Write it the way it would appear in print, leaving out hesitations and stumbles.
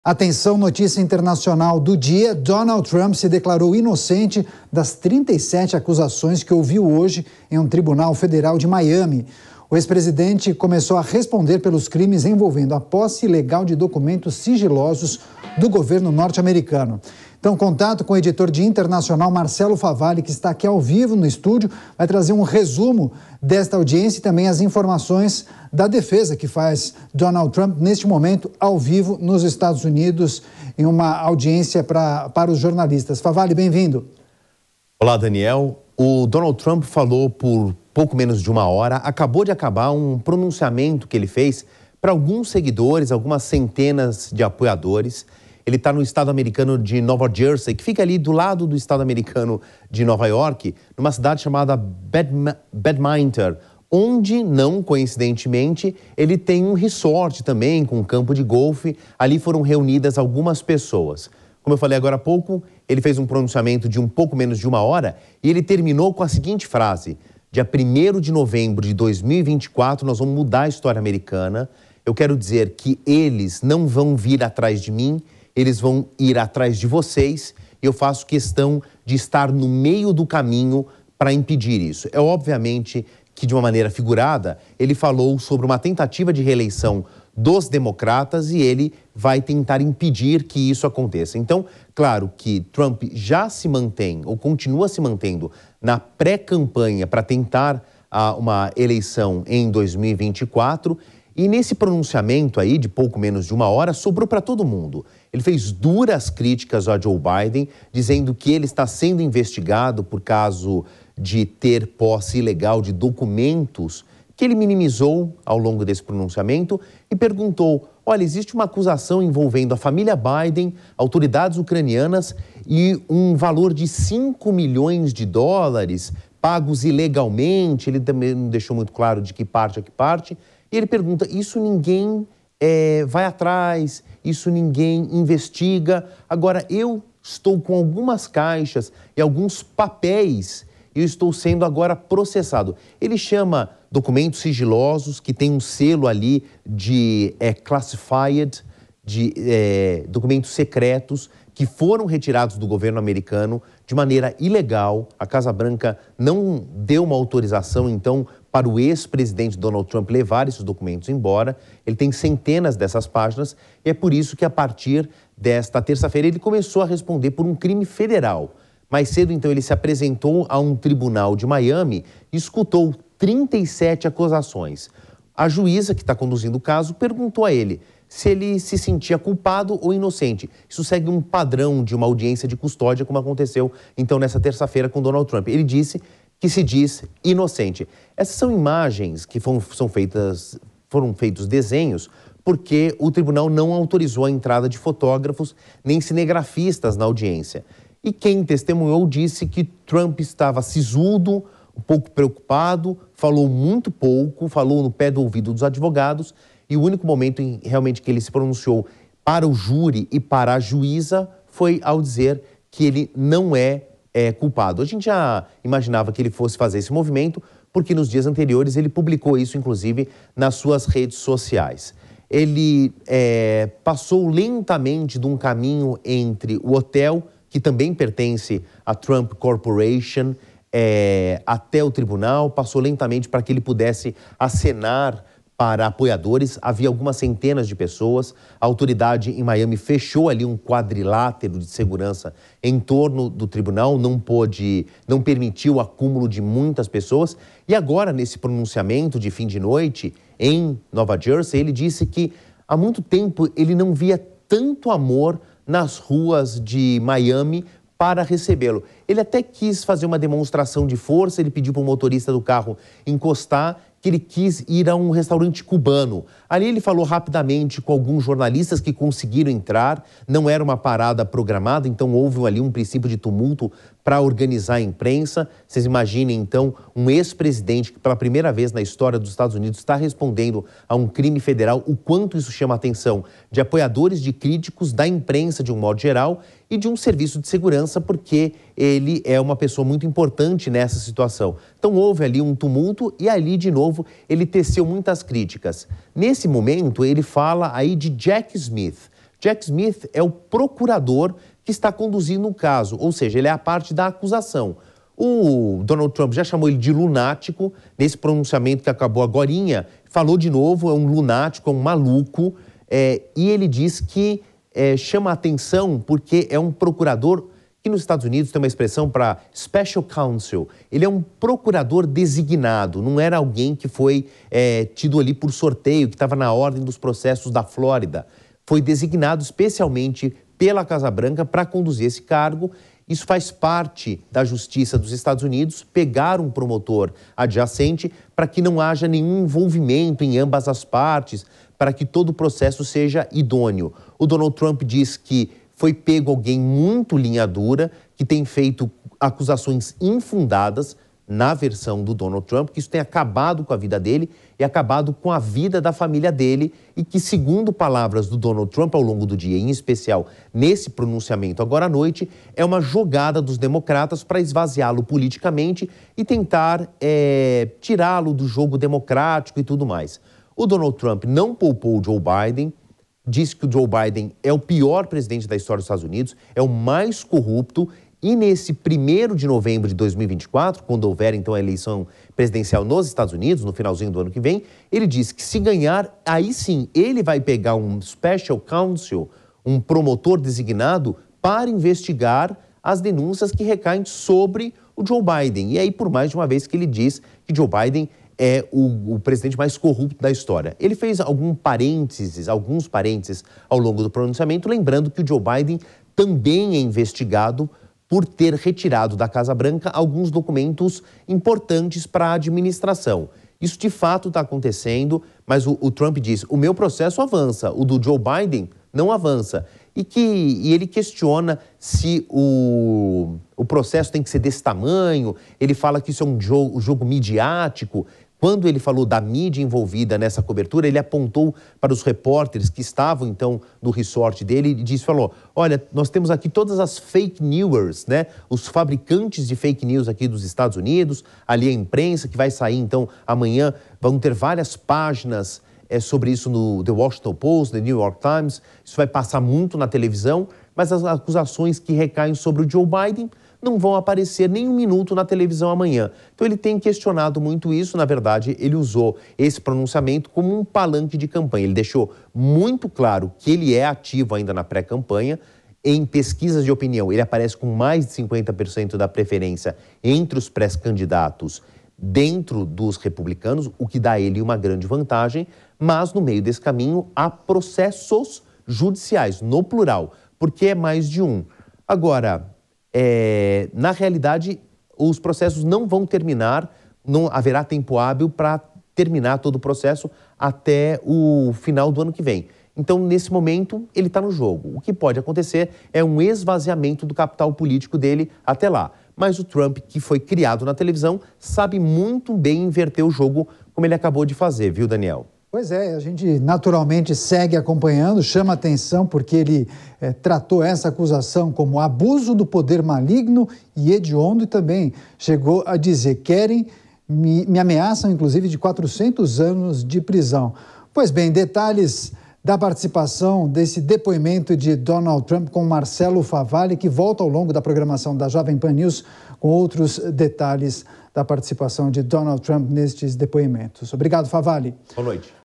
Atenção, notícia internacional do dia. Donald Trump se declarou inocente das 37 acusações que ouviu hoje em um tribunal federal de Miami. O ex-presidente começou a responder pelos crimes envolvendo a posse ilegal de documentos sigilosos do governo norte-americano. Então, contato com o editor de internacional Marcelo Favalli, que está aqui ao vivo no estúdio, vai trazer um resumo desta audiência e também as informações da defesa que faz Donald Trump neste momento ao vivo nos Estados Unidos em uma audiência para os jornalistas. Favalli, bem-vindo. Olá, Daniel. O Donald Trump falou por pouco menos de uma hora, acabou de acabar um pronunciamento que ele fez para alguns seguidores, algumas centenas de apoiadores. Ele está no estado americano de Nova Jersey, que fica ali do lado do estado americano de Nova York, numa cidade chamada Bedminster, onde, não coincidentemente, ele tem um resort também com um campo de golfe. Ali foram reunidas algumas pessoas. Como eu falei agora há pouco, ele fez um pronunciamento de um pouco menos de uma hora e ele terminou com a seguinte frase: dia 1º de novembro de 2024, nós vamos mudar a história americana. Eu quero dizer que eles não vão vir atrás de mim, eles vão ir atrás de vocês. Eu faço questão de estar no meio do caminho para impedir isso. É obviamente que, de uma maneira figurada, ele falou sobre uma tentativa de reeleição dos democratas e ele vai tentar impedir que isso aconteça. Então, claro que Trump já se mantém, ou continua se mantendo, na pré-campanha para tentar uma eleição em 2024. E nesse pronunciamento aí, de pouco menos de uma hora, sobrou para todo mundo. Ele fez duras críticas a Joe Biden, dizendo que ele está sendo investigado por caso de ter posse ilegal de documentos, que ele minimizou ao longo desse pronunciamento e perguntou: olha, existe uma acusação envolvendo a família Biden, autoridades ucranianas e um valor de 5 milhões de dólares pagos ilegalmente. Ele também não deixou muito claro de que parte a que parte. E ele pergunta: isso ninguém vai atrás, isso ninguém investiga. Agora, eu estou com algumas caixas e alguns papéis e eu estou sendo agora processado. Ele chama documentos sigilosos que tem um selo ali de classified, de documentos secretos que foram retirados do governo americano de maneira ilegal. A Casa Branca não deu uma autorização, então, para o ex-presidente Donald Trump levar esses documentos embora. Ele tem centenas dessas páginas e é por isso que, a partir desta terça-feira, ele começou a responder por um crime federal. Mais cedo, então, ele se apresentou a um tribunal de Miami e escutou 37 acusações. A juíza que está conduzindo o caso perguntou a ele se ele se sentia culpado ou inocente. Isso segue um padrão de uma audiência de custódia, como aconteceu, então, nessa terça-feira com Donald Trump. Ele disse que se diz inocente. Essas são imagens que foram feitos desenhos porque o tribunal não autorizou a entrada de fotógrafos nem cinegrafistas na audiência. E quem testemunhou disse que Trump estava sisudo, um pouco preocupado, falou muito pouco, falou no pé do ouvido dos advogados, e o único momento realmente que ele se pronunciou para o júri e para a juíza foi ao dizer que ele não é culpado. A gente já imaginava que ele fosse fazer esse movimento, porque nos dias anteriores ele publicou isso, inclusive, nas suas redes sociais. Ele passou lentamente de um caminho entre o hotel, que também pertence à Trump Corporation, até o tribunal, passou lentamente para que ele pudesse acenar para apoiadores. Havia algumas centenas de pessoas. A autoridade em Miami fechou ali um quadrilátero de segurança em torno do tribunal, não permitiu o acúmulo de muitas pessoas. E agora, nesse pronunciamento de fim de noite em Nova Jersey, ele disse que há muito tempo ele não via tanto amor nas ruas de Miami para recebê-lo. Ele até quis fazer uma demonstração de força, ele pediu para o motorista do carro encostar, que ele quis ir a um restaurante cubano. Ali ele falou rapidamente com alguns jornalistas que conseguiram entrar, não era uma parada programada, então houve ali um princípio de tumulto para organizar a imprensa. Vocês imaginem, então, um ex-presidente que pela primeira vez na história dos Estados Unidos está respondendo a um crime federal, o quanto isso chama a atenção de apoiadores, de críticos, da imprensa de um modo geral e de um serviço de segurança, porque ele é uma pessoa muito importante nessa situação. Então houve ali um tumulto e ali, de novo, ele teceu muitas críticas. Nesse momento, ele fala aí de Jack Smith. Jack Smith é o procurador que está conduzindo o caso, ou seja, ele é a parte da acusação. O Donald Trump já chamou ele de lunático, nesse pronunciamento que acabou agorinha, falou de novo, é um lunático, é um maluco, e ele diz que chama a atenção porque é um procurador que nos Estados Unidos tem uma expressão para special counsel. Ele é um procurador designado, não era alguém que foi tido ali por sorteio, que estava na ordem dos processos da Flórida. Foi designado especialmente pela Casa Branca para conduzir esse cargo. Isso faz parte da Justiça dos Estados Unidos, pegar um promotor adjacente para que não haja nenhum envolvimento em ambas as partes, para que todo o processo seja idôneo. O Donald Trump diz que foi pego alguém muito linha dura, que tem feito acusações infundadas, na versão do Donald Trump, que isso tem acabado com a vida dele e acabado com a vida da família dele e que, segundo palavras do Donald Trump ao longo do dia, em especial nesse pronunciamento agora à noite, é uma jogada dos democratas para esvaziá-lo politicamente e tentar tirá-lo do jogo democrático e tudo mais. O Donald Trump não poupou o Joe Biden, disse que o Joe Biden é o pior presidente da história dos Estados Unidos, é o mais corrupto. E nesse 1º de novembro de 2024, quando houver então a eleição presidencial nos Estados Unidos, no finalzinho do ano que vem, ele disse que se ganhar, aí sim, ele vai pegar um special counsel, um promotor designado, para investigar as denúncias que recaem sobre o Joe Biden. E aí, por mais de uma vez que ele diz que Joe Biden é o presidente mais corrupto da história. Ele fez alguns parênteses ao longo do pronunciamento, lembrando que o Joe Biden também é investigado por ter retirado da Casa Branca alguns documentos importantes para a administração. Isso de fato está acontecendo, mas o Trump diz, o meu processo avança, o do Joe Biden não avança. E ele questiona se o processo tem que ser desse tamanho, ele fala que isso é um jogo midiático. Quando ele falou da mídia envolvida nessa cobertura, ele apontou para os repórteres que estavam, então, no resort dele e falou, olha, nós temos aqui todas as fake newers, né? Os fabricantes de fake news aqui dos Estados Unidos, ali a imprensa que vai sair, então, amanhã, vão ter várias páginas sobre isso no The Washington Post, The New York Times, isso vai passar muito na televisão, mas as acusações que recaem sobre o Joe Biden não vão aparecer nem um minuto na televisão amanhã. Então ele tem questionado muito isso, na verdade ele usou esse pronunciamento como um palanque de campanha. Ele deixou muito claro que ele é ativo ainda na pré-campanha. Em pesquisas de opinião, ele aparece com mais de 50% da preferência entre os pré-candidatos dentro dos republicanos, o que dá a ele uma grande vantagem, mas no meio desse caminho há processos judiciais, no plural, porque é mais de um. Agora, na realidade, os processos não vão terminar, não haverá tempo hábil para terminar todo o processo até o final do ano que vem. Então, nesse momento, ele está no jogo. O que pode acontecer é um esvaziamento do capital político dele até lá. Mas o Trump, que foi criado na televisão, sabe muito bem inverter o jogo, como ele acabou de fazer, viu, Daniel? Pois é, a gente naturalmente segue acompanhando, chama atenção porque ele tratou essa acusação como abuso do poder maligno e hediondo e também chegou a dizer, me ameaçam inclusive de 400 anos de prisão. Pois bem, detalhes da participação desse depoimento de Donald Trump com Marcelo Favalli, que volta ao longo da programação da Jovem Pan News com outros detalhes da participação de Donald Trump nestes depoimentos. Obrigado, Favalli. Boa noite.